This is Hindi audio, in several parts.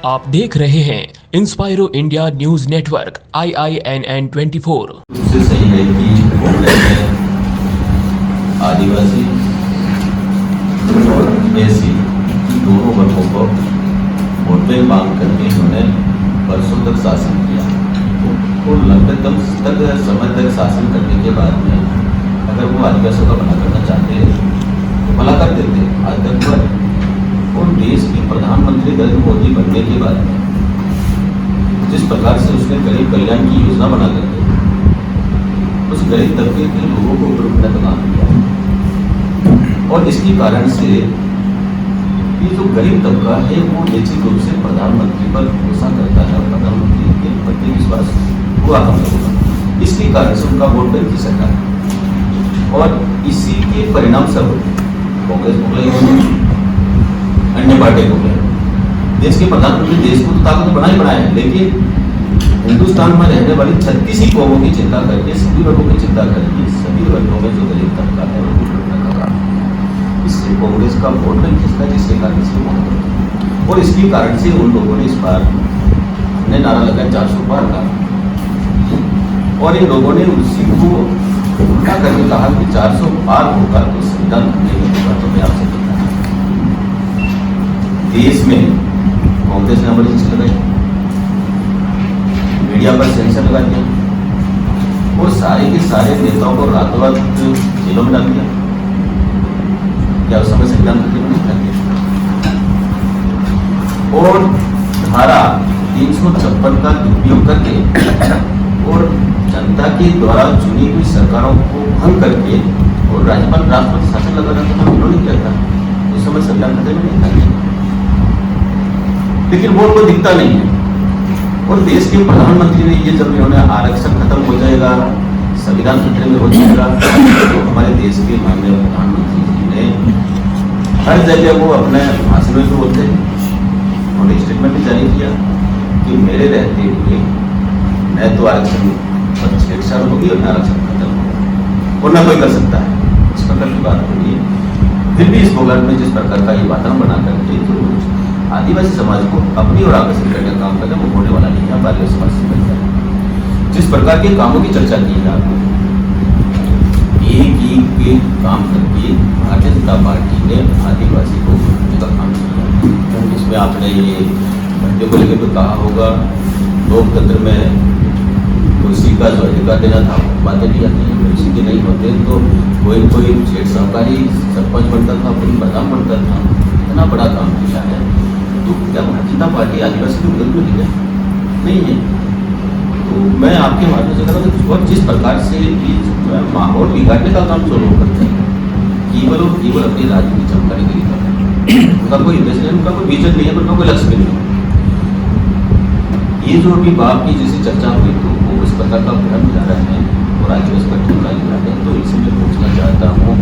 आप देख रहे हैं इंस्पायरो इंडिया न्यूज नेटवर्क IINN 24। उससे सही है कि आदिवासी और एसी दोनों वर्गों को वोट बैंक मांग करके इन्होंने वर्षों तक शासन किया और लंबे तक समय तक शासन करने के बाद में अगर वो आदिवासियों का भला करना चाहते तो भला कर देते आज तक पर। और देश के प्रधानमंत्री नरेंद्र मोदी बनने के बाद में जिस प्रकार से उसने गरीब कल्याण की योजना बना करके उस गरीब तबके के लोगों को ऊपर उठने का काम किया और इसके कारण से ये जो गरीब तबका है वो निश्चित रूप से प्रधानमंत्री पर भरोसा करता है और प्रधानमंत्री के प्रति विश्वास हुआ हम लोगों का। इसके कारण से उनका वोट बैंक की सरकार और इसी के परिणाम स्वरूप कांग्रेस को अन्य पार्टी को देश के प्रधानमंत्री देश को तो ताकत बनाया है, लेकिन हिंदुस्तान में रहने वाली 36 ही कौमों की चिंता करके सभी वर्गों की चिंता करके सभी वर्गों में जो गरीब तबका है वो लूटने का काम। इससे कांग्रेस का वोट बैंक खिसका जिसके कारण से वोट और इसके कारण से उन लोगों ने इस बार हमने नारा लगाया 400 पार का और इन लोगों ने उसी को उल्टा करके कहा कि 400 पार होगा तो संविधान नहीं होगा। तो मैं आपसे देश में कांग्रेस ने अमर लिस्ट लगाई, मीडिया पर सेंसर लगा दिया और सारे के सारे नेताओं को रातों रात जेलों में डाल दिया। क्या उस समय संविधान कर दिया और धारा 356 का दुरुपयोग करके और जनता के द्वारा चुनी हुई सरकारों को भंग करके और राज्यपाल राष्ट्रपति शासन लगाना था उन्होंने किया था। उस समय संविधान खतरे में नहीं था, लेकिन वो उनको दिखता नहीं है। और देश के प्रधानमंत्री ने ये जब इन्होंने आरक्षण खत्म हो जाएगा संविधान खतरे में हो जाएगा तो हमारे देश के माननीय प्रधानमंत्री जी ने हर जगह वो अपने भाषण में बोलते हैं उन्होंने स्टेटमेंट भी जारी किया कि मेरे रहते हुए न तो आरक्षण पर छेड़छाड़ होगी और न आरक्षण खत्म होगा और न कोई कर सकता है। इस प्रकार की बात होगी। फिर भी इस बोगलाट में जिस प्रकार का ये वातावरण बना करके जो आदिवासी समाज को अपनी ओर आकर्षित करने का काम करना वो होने वाला नहीं है। आदिवासी समाज से मिलता है जिस प्रकार के कामों की चर्चा की है आपको एक काम करके भारतीय जनता पार्टी ने आदिवासी को भरने का काम किया। इसमें आपने ये भट्टे को लेकर तो कहा होगा लोकतंत्र में कुर्सी का जो अधिकार देना था बातें भी आती हैं। कुर्सी के नहीं होते तो कोई जेठ सहकारी सरपंच बनता था कोई प्रधान बनता था। इतना बड़ा काम किया है तो क्या भारतीय जनता पार्टी आदिवासी को विरोध में है? नहीं है। तो मैं आपके माध्यम से कहता हूँ और जिस प्रकार से माहौल बिगाड़ने का काम जो लोग करते हैं केवल और केवल अपनी राजनीति चमकाने के लिए करते हैं। उनका कोई उद्देश्य नहीं, उनका कोई विजन नहीं है, उनका कोई लक्ष्य नहीं है। ये जो अभी बाप की जैसी चर्चा हुई तो वो इस प्रकार का भ्रम जा रहा है और आदिवासी पर ठुमका लगा है। तो इसे मैं पूछना चाहता हूँ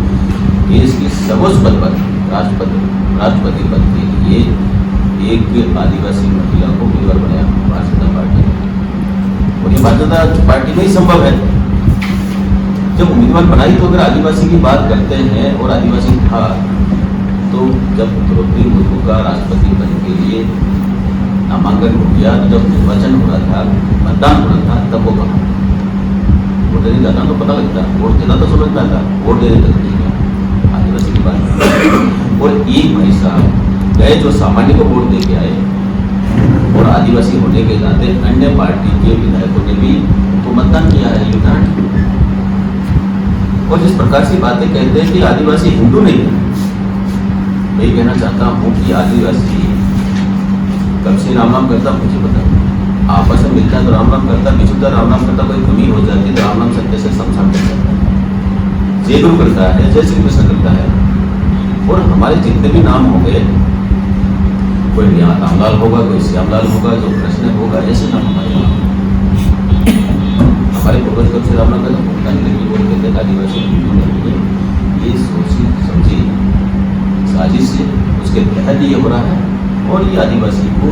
देश के सर्वोच्च पद पर राष्ट्रपति पद के लिए एक आदिवासी महिला को उम्मीदवार बनाया भारतीय जनता पार्टी और ये भारतीय जनता पार्टी में ही संभव है। जब उम्मीदवार बनाई तो अगर आदिवासी की बात करते हैं और आदिवासी था तो जब द्रौपदी मुर्मू का राष्ट्रपति पद के लिए नामांकन हो गया तो जब निर्वाचन हो रहा था मतदान हो रहा था तब वो कहा वोट देने जाता तो पता लगता वोट देना तो समझ में आता वोट देने तक नहीं गया आदिवासी की बात। और एक भाई साहब गए जो सामान्य को वोट दे के आए और आदिवासी होने के नाते अन्य पार्टी के विधायकों ने भी उनको मतदान किया है। उदाहरण और जिस प्रकार से बातें कहते हैं कि आदिवासी हिंदू नहीं है, मैं कहना चाहता हूँ कि आदिवासी कब से राम नाम करता मुझे पता आपस में मिलता है तो राम नाम करता बिछुता राम नाम करता कोई कमी हो जाती तो राम नाम सत्य से शमशान कर सकता है। जय गुरु करता है जय श्री कृष्ण करता है और हमारे जितने भी नाम हो गए कोई यहाँ रामलाल होगा कोई श्यामलाल होगा जो कृष्ण होगा ऐसे नाम हमारे नाम हमारे पूर्वज कब से राम नाम करता बोलते थे आदिवासी ये सोची समझी साजिश से उसके तहत ये हो रहा है और ये आदिवासी को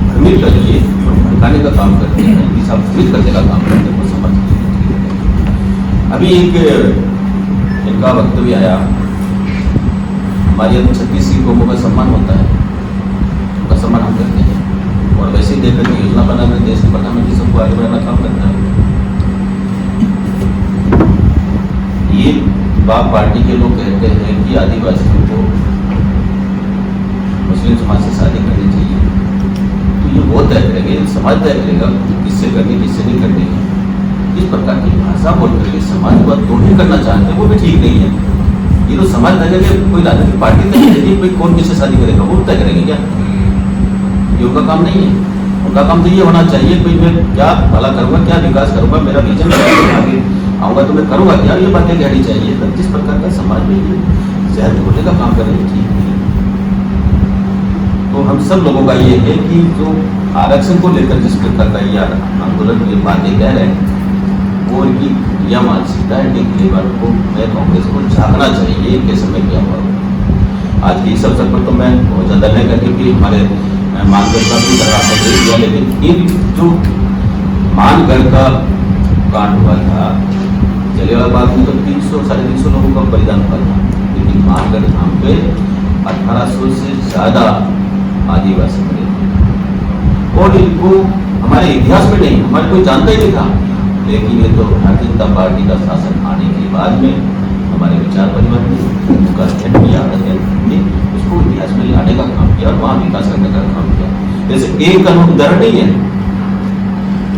भ्रमित करके भड़काने का काम करते हैं दिशा भ्रमित करने का काम करते हैं वो समझ। अभी एक इनका वक्तव्य आया हमारे यहाँ 36 कौमों का सम्मान होता है, उनका सम्मान हम करते हैं और वैसे ही देखकर के योजना बनाकर देश के प्रधानमंत्री सबको आगे बढ़ाना काम करता है। ये बाप पार्टी के लोग कहते हैं कि आदिवासियों को मुस्लिम समाज से शादी करनी चाहिए, तो ये वो तय करेंगे, समाज तय करेगा किससे करनी किससे नहीं करनी है। इस प्रकार की भाषा बोल करके समाज को तोड़ने करना चाहते हैं, वो भी ठीक नहीं है। ये तो समाज तय करेंगे, कोई राजनीतिक पार्टी तय करेगी भाई कौन किससे शादी करेगा, वो तय करेंगे क्या? ये उनका काम नहीं है। उनका काम तो ये होना चाहिए भाई मैं क्या भला करूँगा, क्या विकास करूँगा, मेरा विजन आगे आऊँगा तो मैं करूँगा क्या, ये बातें कहनी चाहिए। तब जिस प्रकार का समाज में ये जहर घोलने का काम करेंगे ठीक नहीं है। तो हम सब लोगों का ये है कि जो आरक्षण को लेकर जिस प्रकार का ये आंदोलन ये बातें कह रहे हैं, वो इनकी यह मानसिकता है कि अगली बार को मैं कांग्रेस को झांकना चाहिए कि समय क्या हुआ। आज के इस अवसर पर तो मैं बहुत ज़्यादा नहीं करके भी हमारे मानगढ़ का भी दरवाजा दे दिया, लेकिन इन जो मानगढ़ का कांड हुआ था, जलियांवाला बाग में तो 300-350 लोगों का बलिदान हुआ था, लेकिन मानगढ़ धाम पे 1800 से ज़्यादा आदिवासी मरे और इनको हमारे इतिहास में नहीं, हमारे कोई जानता ही नहीं था। लेकिन ये तो भारतीय जनता पार्टी का शासन आने के बाद में हमारे विचार परिवर्तन उनका स्टैंड किया, उसको इतिहास में लाने का काम किया और वहाँ विकास करने का काम किया। जैसे एक उदाहरण नहीं है,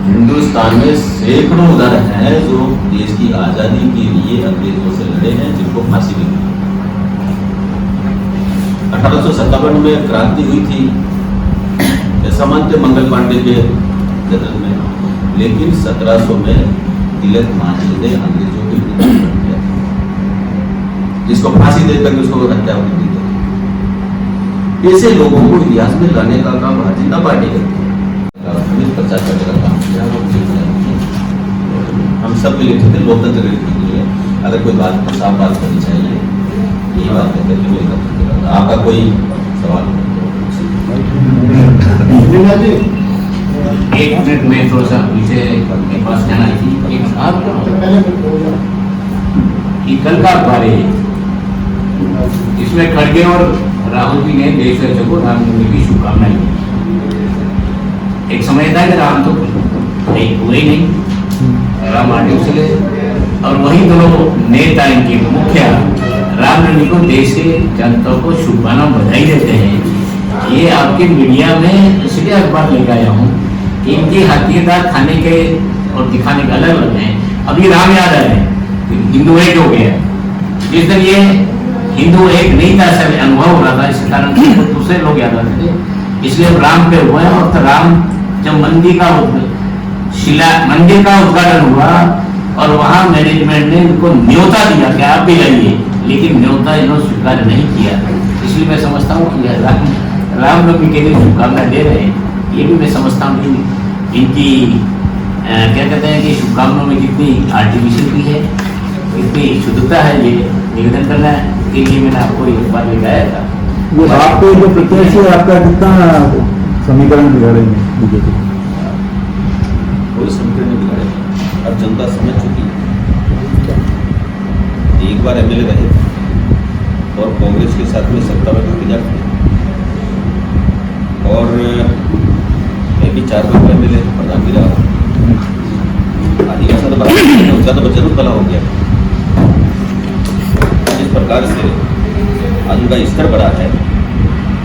हिंदुस्तान में सैकड़ों उदाहरण हैं जो देश की आज़ादी के लिए अंग्रेजों से लड़े हैं, जिनको फांसी भी दी। 1857 में क्रांति हुई थी, ऐसा मानते मंगल पांडे के जन्म में, लेकिन 1700 में तिलक मांझी ने अंग्रेजों के विरुद्ध किया, जिसको फांसी देकर उसको हत्या कर दी गई। ऐसे लोगों को इतिहास में लाने का काम भारतीय जनता पार्टी करती है, प्रचार करने का काम किया। हम सब मिले थे लोकतंत्र के लिए, अगर कोई बात साफ बात करनी चाहिए, यही बात है कि आपका कोई सवाल? एक मिनट में थोड़ा सा पीछे के पास जाना थी। एक कि कल का अखबार है, इसमें खड़गे और राहुल जी ने देशवासियों को रामनवमी की शुभकामनाएं दी। एक समय था कि राम तो नहीं पूरे ही नहीं, राम आर्टिफिशियल है, और वही दोनों नेता इनके मुखिया रामनवमी को देश के जनता को शुभकामनाएं बधाई देते हैं। ये आपके मीडिया में इसलिए अखबार लेकर आया हूँ कि इनकी हकीकत खाने के और दिखाने का अलग अलग है। अभी राम याद आ रहे हैं, हिंदू एक हो गया, जिस दिन ये हिंदू एक नहीं था ऐसा अनुभव हो रहा था, इस कारण दूसरे लोग याद आते थे, इसलिए राम पे हुआ है। और तो राम जब मंदिर का उद्घाटन हुआ और वहाँ मैनेजमेंट ने इनको न्योता दिया कि आप भी जाइए, लेकिन न्योता इन्होंने स्वीकार नहीं किया। इसलिए मैं समझता हूँ कि रामनवमी के लिए शुभकामनाएं दे रहे हैं, ये भी मैं समझता हूँ कि इनकी क्या कहते हैं कि शुभकामनाओं में कितनी आर्टिफिशियल भी है, कितनी शुद्धता है, ये निवेदन करना के लिए मैंने आपको एक बार लगाया था। वो आपको जो प्रत्याशी है आपका कितना समीकरण बिगाड़ेंगे बीजेपी? कोई समीकरण नहीं बिगाड़ेगा, अब जनता समझ चुकी है। एक बार एमएलए रहे और कांग्रेस के साथ में सत्ता में इंतजार किया, और मैं भी 4 बार एमएलए प्रधान भी रहा, आदिवासी तो बड़ा उसका तो जरूर भला हो गया। जिस प्रकार से आज उनका स्तर बढ़ा है,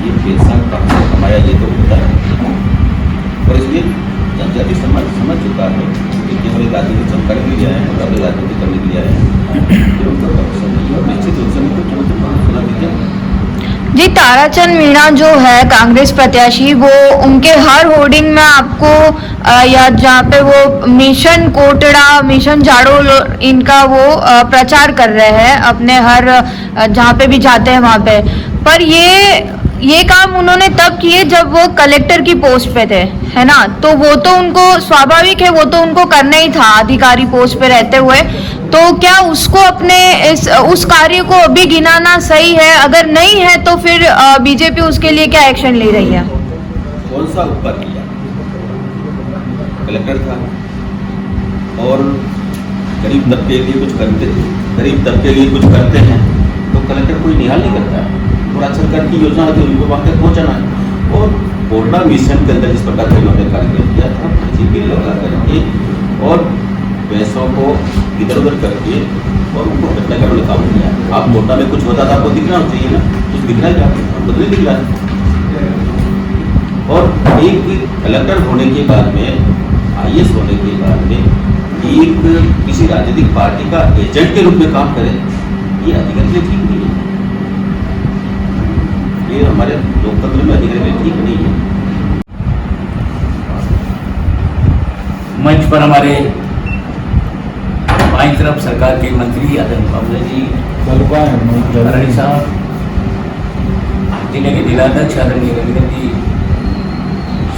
ये पैसा कहाँ से कमाया ये तो होता है, और इसलिए जनजाति समाज समझ चुका है कि केवल एक राजनीतिक चमकार के लिए आए हैं, और राजनीति करने के लिए आए हैं, निश्चित रूप से सुना दीजिए। जी, ताराचंद मीणा जो है कांग्रेस प्रत्याशी, वो उनके हर होर्डिंग में आपको या जहाँ पे वो मिशन कोटड़ा, मिशन झाड़ू इनका वो प्रचार कर रहे हैं अपने हर जहाँ पे भी जाते हैं वहाँ पे। पर ये काम उन्होंने तब किए जब वो कलेक्टर की पोस्ट पे थे, है ना, तो वो तो उनको स्वाभाविक है, वो तो उनको करना ही था अधिकारी पोस्ट पे रहते हुए। तो क्या उसको अपने उस कार्य को अभी गिनाना सही है? अगर नहीं है तो फिर बीजेपी उसके लिए क्या एक्शन ले रही है? कौन सा ऊपर किया? कलेक्टर था और गरीब तबके के लिए कुछ करते थे, गरीब तबके के लिए कुछ करते हैं तो कलेक्टर कोई निहाल नहीं करता है। और राज्य सरकार की योजना होती है उनको वहाँ तक पहुँचाना है, और कोरोना मिशन के अंदर जिस प्रकार से इन्होंने कार्य किया था, बिल लगा करके और पैसों को इधर उधर करके और उनको घटना का काम किया। आप कोटा में कुछ होता था, आपको दिखना चाहिए ना, कुछ दिख रहा है क्या आपको? तो नहीं दिख रहा है। और एक कलेक्टर होने के बाद में, IAS होने के बाद में एक किसी राजनीतिक पार्टी का एजेंट के रूप में काम करे, ये अधिकारी के लिए ठीक नहीं है। ये हमारे लोकतंत्र में अधिकारी के लिए ठीक नहीं है। मंच पर हमारे बाईं तरफ सरकार के मंत्री आदरणीय बाबू जी, आदरणीय साहब, जिले के जिलाध्यक्ष आदरणीय रविंद्र जी,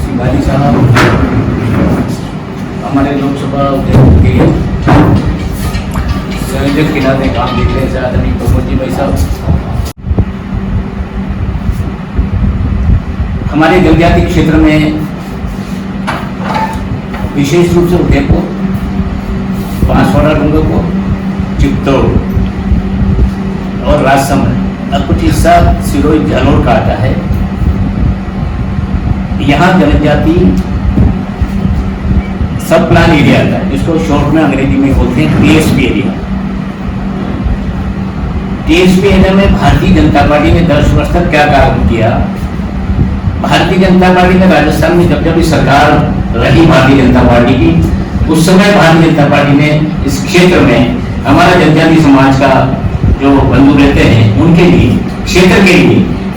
शिवाजी साहब, हमारे लोकसभा उद्योग के संयोजक के नाते काम देख रहे हैं आदरणीय प्रमोद जी भाई साहब, हमारे जनजाति क्षेत्र में विशेष रूप से उदयपुर, बांसवाड़ा, डूंगरपुर, चित्तौड़ और राजसमंद और कुछ हिस्सा सिरोही, जालौर का आता है। यहाँ जनजाति सब प्लान एरिया आता है, जिसको शॉर्ट में अंग्रेजी में बोलते हैं TSP एरिया। TSP एरिया में भारतीय जनता पार्टी ने 10 वर्ष तक क्या काम किया? भारतीय जनता पार्टी ने राजस्थान में जब भी सरकार रही भारतीय जनता पार्टी की, उस समय भारतीय जनता पार्टी ने इस क्षेत्र में हमारा जनजाति समाज का जो बंधु रहते हैं उनके लिए, क्षेत्र के लिए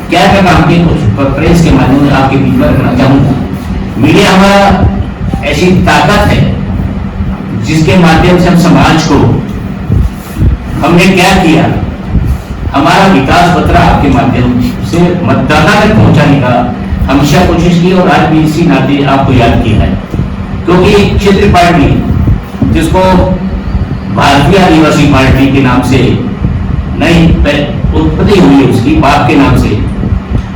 क्या क्या काम किए, कुछ प्रेस के माध्यम से आपके बीच में रखना चाहूंगा। मीडिया हमारा ऐसी ताकत है जिसके माध्यम से हम समाज को, हमने क्या किया, हमारा विकास पत्र आपके माध्यम से मतदाता तक पहुंचाने का हमेशा कोशिश की और आज भी इसी नाते आपको याद किया है। क्योंकि क्षेत्रीय पार्टी जिसको भारतीय आदिवासी पार्टी के नाम से नई उत्पत्ति हुई है, उसकी बाप के नाम से,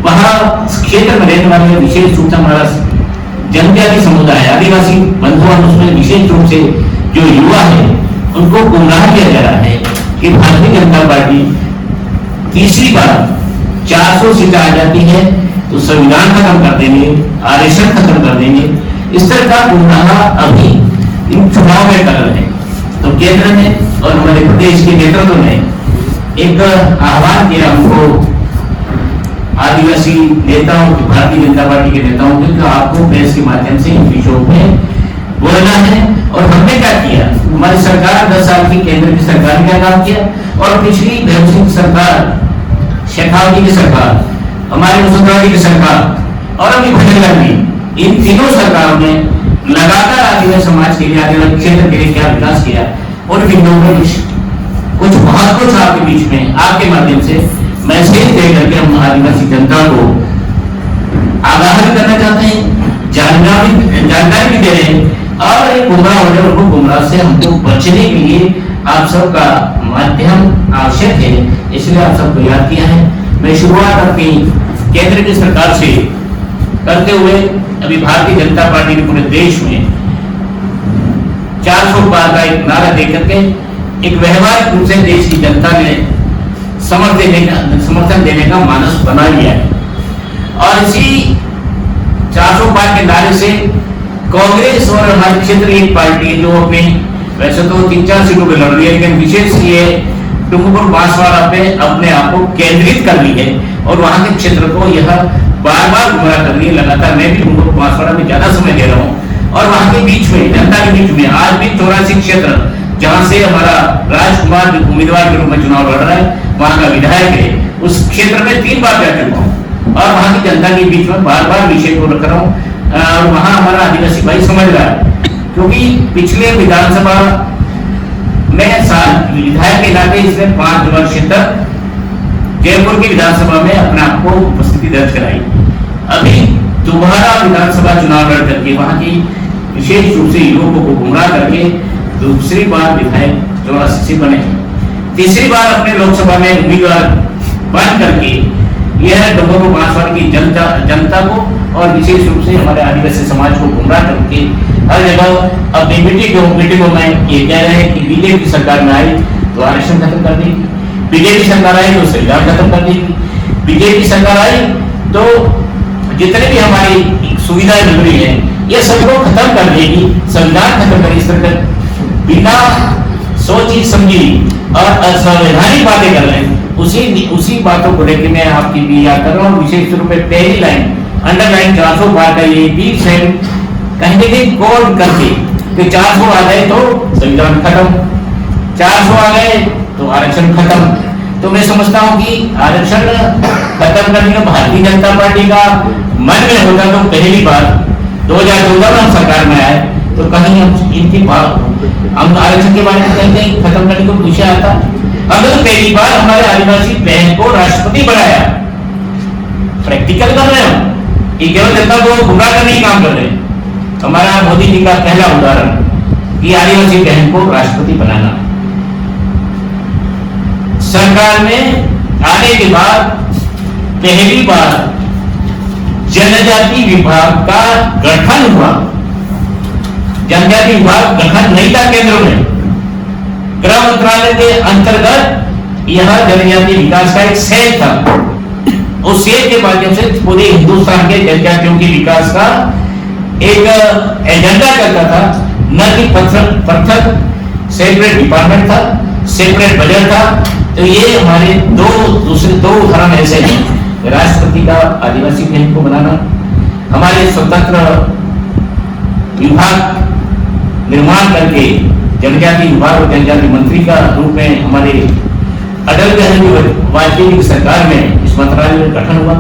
वहां क्षेत्र में रहने वाले विशेष रूप से हमारा जनजाति समुदाय, आदिवासी बंधुआन, उसमें विशेष रूप से जो युवा है उनको गुमराह किया जा रहा है कि भारतीय जनता पार्टी तीसरी बार 400 सीटें आ जाती है तो संविधान खत्म कर देंगे, आरक्षण खत्म कर देंगे। इस तरह का गुमराह अभी इन चुनाव में कर रहे हैं। तो केंद्र ने और हमारे प्रदेश के नेतृत्व ने एक आह्वान किया हमको, आदिवासी नेताओं, भारतीय जनता पार्टी के नेताओं को, तो आपको प्रेस के माध्यम से इन विषयों में बोलना है। और हमने क्या किया? हमारी सरकार 10 साल की केंद्र की सरकार ने क्या काम किया और पिछली भैरव सिंह सरकार, शेखावत की सरकार, हमारी वसुंधरा जी की सरकार और अभी भटक गांधी, इन तीनों सरकारों ने लगातार आदिवासी समाज के लिए, आदिवासी क्षेत्र के लिए क्या विकास किया और कुछ बहुत कुछ आपके बीच में, आपके माध्यम से मैसेज दे करके हम आदिवासी जनता को आगाह भी करना चाहते हैं, जानकारी भी दे रहे हैं और एक गुमराह हो जाए, उनको गुमराह से हमको बचने के लिए आप सबका माध्यम आवश्यक है, इसलिए आप सबको याद किया है। मैं शुरुआत अपनी केंद्र की सरकार से करते हुए अभी भारतीय जनता पार्टी ने पूरे देश में 400 पार का एक नारा देकर के एक व्यवहारिक रूप से देश की जनता ने समर्थन देने का मानस बना लिया है। और इसी 400 पार के नारे से कांग्रेस और हमारे क्षेत्र की एक पार्टी जो अपनी वैसे तो 3-4 सीटों पर लड़ रही है, लेकिन विशेष ये डूंगरपुर बांसवाड़ा पे अपने आप को केंद्रित कर ली है और वहां के क्षेत्र को यह बार बार गुमराह कर रही है। लगातार मैं भी डूंगरपुर बांसवाड़ा में ज्यादा समय दे रहा हूँ और वहां के बीच में, जनता के बीच में आज भी 84 क्षेत्र जहां से हमारा राजकुमार उम्मीदवार के रूप में चुनाव लड़ रहा है, वहां का विधायक है, उस क्षेत्र में 3 बार जा चुका हूँ और वहां की जनता के बीच में बार बार विषय को रख रहा हूँ और वहां हमारा आदिवासी भाई समझ रहा है। क्योंकि पिछले विधानसभा में विधायक के नाते इसने 5 वर्ष तक जयपुर की विधानसभा में अपने आप को उपस्थिति दर्ज कराई। अभी दोबारा विधानसभा चुनाव लड़ करके वहां की विशेष रूप से युवकों को गुमराह करके दूसरी बार विधायक 84 से बने, तीसरी बार अपने लोकसभा में उम्मीदवार बन करके यह डूंगरपुर बांसवाड़ा की जनता को और विशेष रूप से हमारे आदिवासी समाज को गुमराह करके हर जगह अपनी मीटिंगों में ये कह रहे हैं कि बीजेपी की सरकार में आई तो आरक्षण खत्म कर देगी, बीजेपी सरकार आई तो संविधान खत्म कर देगी, बीजेपी सरकार आई तो जितने भी हमारी सुविधाएं मिल रही है ये सबको खत्म कर देगी, संविधान खत्म कर इस तरह बिना सोची समझी और असंवैधानिक बातें कर रहे हैं। उसी बातों को लेकर मैं आपकी भी याद कर रहा हूँ। विशेष रूप में पहली लाइन अंडरलाइन 400 बार का ये भी कहीं ना कहीं कोड करके कि 400 आ गए तो संविधान खत्म, 400 आ गए तो आरक्षण खत्म। तो मैं समझता हूँ कि आरक्षण खत्म करने का भारतीय जनता पार्टी का मन में होता तो पहली बार 2014 में हम सरकार में आए तो कहीं हम इनकी हम आरक्षण के बारे में कहीं खत्म करने को पूछा आता। अगर तो पहली बार हमारे आदिवासी बहन को राष्ट्रपति बनाया, प्रैक्टिकल कर रहे हैं, ये केवल जनता को गुमराह करने की काम कर रहे हैं। हमारा मोदी जी का पहला उदाहरण कि आदिवासी बहन को राष्ट्रपति बनाना। सरकार में आने के बाद पहली बार जनजाति विभाग का गठन हुआ। जनजाति विभाग गठन नहीं था केंद्र में, गृह मंत्रालय के अंतर्गत यह जनजाति विकास का एक सेल था। उस सेल के माध्यम से पूरे हिंदुस्तान के जनजातियों के विकास का एक एजेंडा करता था, न कि पृथक सेपरेट डिपार्टमेंट था, सेपरेट बजट था। तो ये हमारे दूसरे दो उदाहरण ऐसे हैं, राष्ट्रपति का आदिवासी बहन को बनाना, हमारे स्वतंत्र विभाग निर्माण करके जनजाति विभाग और जनजाति मंत्री का रूप में हमारे अटल बिहारी वाजपेयी की सरकार में इस मंत्रालय में गठन हुआ।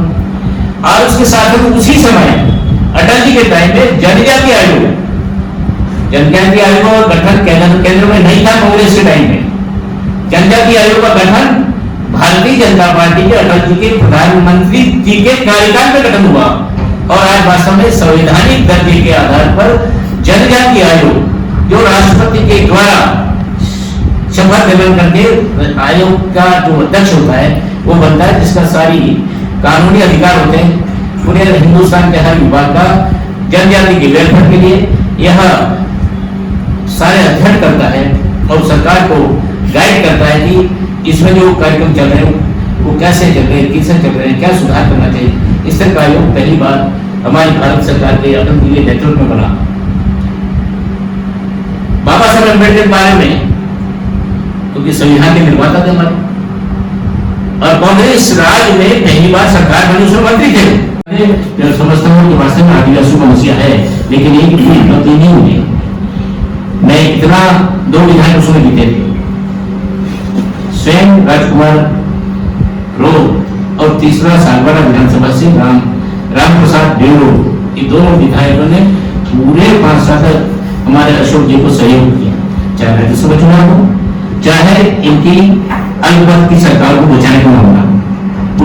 और उसके साथ में उसी समय अटल जी के टाइम में जनजाति आयोग का गठन केंद्र में नहीं था। कांग्रेस के टाइम में जनजाति आयोग का गठन भारतीय जनता पार्टी के अटल जी के प्रधानमंत्री जी के कार्यकाल में गठन हुआ। और आज वास्तव में संवैधानिक दर्जे के आधार पर जनजाति आयोग जो राष्ट्रपति के द्वारा शपथ ग्रहण करके आयोग का जो अध्यक्ष होता है वो बनता है, जिसका सारी कानूनी अधिकार होते हैं पूरे हिंदुस्तान के हर विभाग का जनजाति के वेलफेयर के लिए यह सारे अध्ययन करता है और सरकार को गाइड करता है कि इसमें जो कार्यक्रम चल रहे हैं वो कैसे चल रहे हैं, किससे चल रहे हैं, क्या सुधार करना चाहिए। इस तरह का आयोग पहली बार हमारी भारत सरकार के अटल जी के नेतृत्व में बना। बाबा साहब अम्बेडकर के बारे में क्योंकि संविधान के निर्माता थे हमारे, और कांग्रेस राज में पहली बार सरकार बनी उसमें मंत्री थे। समझता हूँ कि वास्तव में आदिवासियों का मसला है, लेकिन एक उपलब्धि नहीं हुई। मैं इतना 2 विधायक उसमें जीते थे, स्वयं राजकुमार रोड और तीसरा सालवाड़ा विधानसभा से राम प्रसाद डेवड़ो, ये दोनों विधायकों ने पूरे 5 साल तक हमारे अशोक जी को सहयोग किया, चाहे राज्यसभा चुनाव हो, चाहे इनकी अल्पमत की सरकार को बचाने का मामला।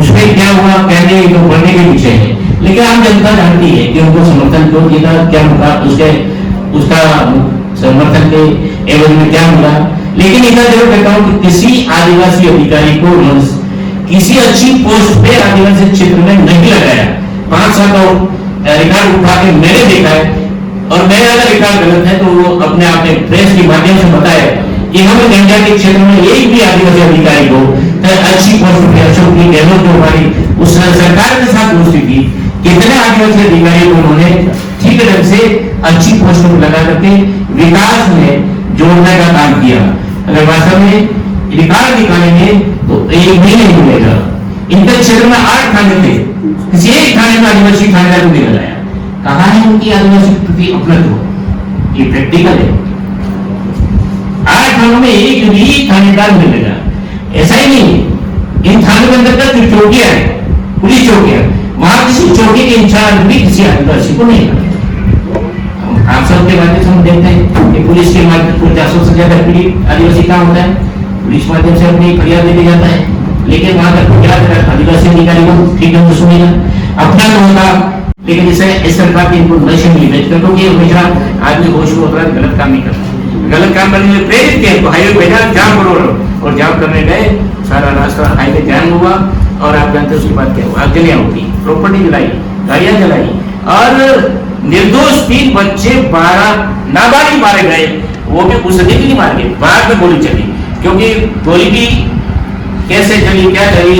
उसमें क्या हुआ कहने तो बढ़ने के पीछे है, लेकिन आम जनता जानती है कि उनको समर्थन क्यों दिया, क्या होगा उसका समर्थन के एवज में क्या मिला। लेकिन इतना जरूर कहता हूँ कि किसी आदिवासी अधिकारी को किसी अच्छी पोस्ट पे आदिवासी क्षेत्र में नहीं लगाया। 5 साल का रिकॉर्ड उठा के मैंने देखा है, और मेरा अगर रिकॉर्ड गलत है तो वो अपने आप में प्रेस के माध्यम से बताया कि हम जनजाति क्षेत्र में एक भी आदिवासी अधिकारी को अच्छी पोस्ट पे अशोक जी गहलोत जो हमारी उस सरकार के साथ दोस्ती थी, कितने आदिवासी अधिकारी को उन्होंने ठीक ढंग से अच्छी पोस्ट पर लगा करके विकास में जोड़ने का काम किया। अगर वास्तव में रिकॉर्ड निकालेंगे तो एक भी नहीं मिलेगा। इनके क्षेत्र में 8 थाने थे, किसी एक थाने में आदिवासी थानेदार को नहीं लगाया। कहाँ है उनकी आदिवासी प्रति अपनत्व? ये प्रैक्टिकल है। 8 थानों में एक भी थानेदार मिलेगा, ऐसा ही नहीं। इन थानों के अंतर्गत जो चौकियां है, पुलिस चौकियां, वहां किसी चौकी के इंचार्ज भी किसी आदिवासी को नहीं है। आप सबके माध्यम से हम देखते हैं कि पुलिस के माध्यम से 400 से ज्यादा पीड़ित आदिवासी काम होता है, पुलिस माध्यम से अपनी फरियाद दे दी जाता है, लेकिन वहां तक क्या आदिवासी अधिकारी को ठीक ढंग से सुनेगा, अपना तो होगा, लेकिन इस सरकार की इन्फॉर्मेशन मिली है क्योंकि हमेशा आदमी होश में होता है, गलत काम नहीं करता। गलत काम करने के लिए प्रेरित किया, हाईवे भेजा, जाम करो, और जाम करने गए, सारा रास्ता हाईवे जाम हुआ, और आप जानते उसके बाद क्या हुआ, आगजलियां होती, प्रॉपर्टी जलाई, गाड़ियां जलाई, और निर्दोष 3 बच्चे 12 नाबालिग मारे गए। वो भी उस दिन नहीं मारे गए, बाद में गोली चली, क्योंकि गोली भी कैसे चली, क्या चली,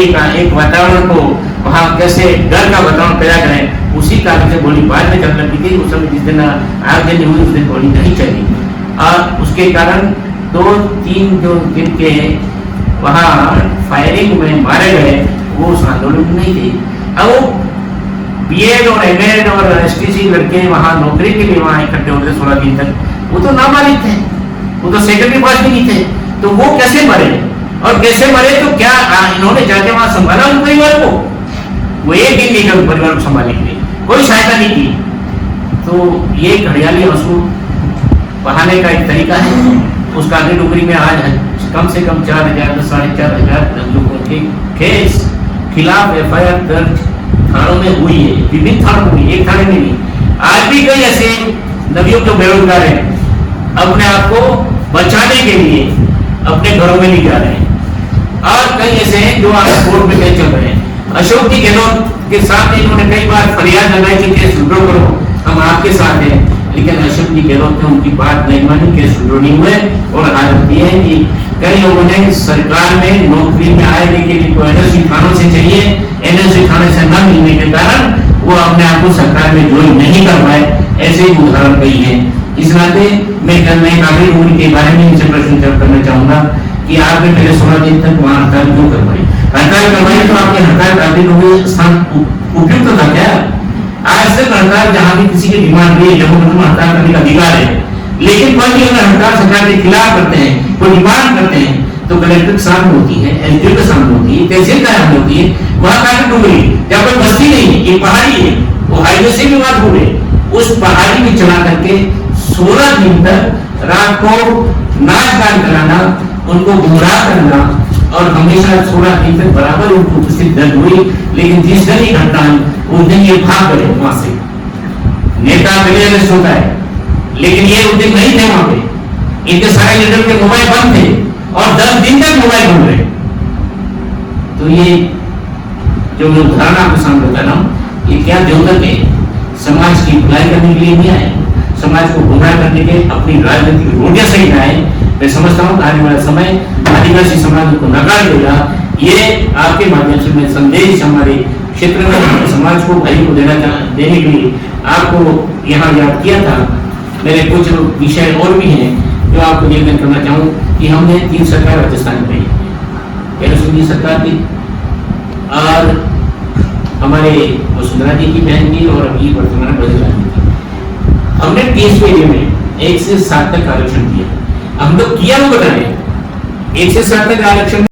एक वातावरण को वहां कैसे डर का वातावरण पैदा करें, उसी कारण से गोली बाद में चलने लगी थी। उस समय जिस दिन आयोजन हुई उस दिन गोली नहीं चली, और उसके कारण 2-3 जो दिन के वहाँ फायरिंग में मारे गए वो उस आंदोलन में नहीं थे। अब वो बीएड और एमएड और एसटीसी लड़के वहाँ नौकरी के लिए वहाँ इकट्ठे होते 16 दिन तक, वो तो नाबालिग थे, वो तो सेक्रेटरी पास भी नहीं थे, तो वो कैसे मरे और कैसे मरे? तो क्या इन्होंने जाके वहाँ संभाला उन परिवार को? वो एक दिन नहीं कर परिवार को संभालने के लिए कोई सहायता नहीं की। तो ये घड़ियाली आंसू बहाने का एक तरीका है। उस कांगड़ी डुगरी में आज कम से कम 4,000 से 4,500 लोगों के खिलाफ एफआईआर दर्ज थानों में हुई है, विभिन्न थानों में, एक थाने में नहीं। आज भी कई ऐसे नवयुवक जो बेरोजगार हैं अपने आप को बचाने के लिए अपने घरों में नहीं जा रहे हैं, और कई ऐसे हैं जो आज कोर्ट में केस चल रहे हैं। अशोक जी गहलोत के साथ इन्होंने कई बार फरियाद लगाई कि केस विड्रॉ करो, हम आपके साथ हैं, लेकिन अशोक जी गहलोत ने उनकी बात नहीं मानी, केस विड्रॉ नहीं हुए। और हालत ये है कि कई लोगों ने सरकार में नौकरी में आए के लिए तो एनएससी थानों से चाहिए, एनएससी थाने से न मिलने के कारण वो अपने आप को सरकार में ज्वाइन नहीं कर पाए, ऐसे ही उदाहरण कई है। इस नाते मैं कांगड़ी डुगरी के बारे में इनसे प्रश्न करना चाहूंगा कि आपने पहले 16 दिन तक वहाँ हड़ताल क्यों करवाई? हड़ताल करवाई तो आपकी हड़ताल कांगड़ी डुगरी स्थान उपयुक्त था क्या? आज तक हड़ताल जहाँ भी किसी की डिमांड नहीं है, जब हड़ताल करने का अधिकार है, लेकिन कोई भी अगर हड़ताल सरकार के खिलाफ करते हैं, कोई डिमांड करते हैं, तो कलेक्टर के सामने होती है, एसडीओ के सामने होती है, तहसील के सामने होती है। वहाँ कांगड़ी डुगरी जहाँ कोई बस्ती नहीं, ये पहाड़ी है, वो हाईवे से भी बात हो रही, उस पहाड़ी में चला करके 16 दिन तक रात को नाच गान कराना, उनको गुमराह करना, और हमेशा 16 दिन तक बराबर उनको उपस्थित दर्ज हुई। लेकिन जिस दिन ही घटना उस दिन ये भाग गए वहां से। नेता मिले होता है, लेकिन ये उस दिन नहीं थे वहां पे। इनके सारे लीडर के मोबाइल बंद थे और 10 दिन तक मोबाइल बंद रहे। तो ये जो उदाहरण आपके सामने बता रहा हूँ, ये क्या द्योतक है? समाज की भलाई करने के लिए नहीं आए, समाज को गुमराह करने के अपनी राजनीतिक रोटियां सही आए। मैं समझता हूँ आने वाला समय आदिवासी समाज को नकार देगा। ये आपके माध्यम से मैं संदेश हमारे क्षेत्र में समाज को भाई को देने के लिए आपको यहाँ याद किया था। मेरे कुछ विषय और भी हैं जो आपको निवेदन करना चाहूँ कि हमने 3 सरकार राजस्थान में रही, पहले सरकार थी और हमारे वसुंधरा जी की बहन की, और अभी वर्तमान बजरंग जी की। हमने 30 एरिया में 1 से 7 तक आरक्षण दिया। हम लोग किया वो बताएं, 1 से 7 तक आरक्षण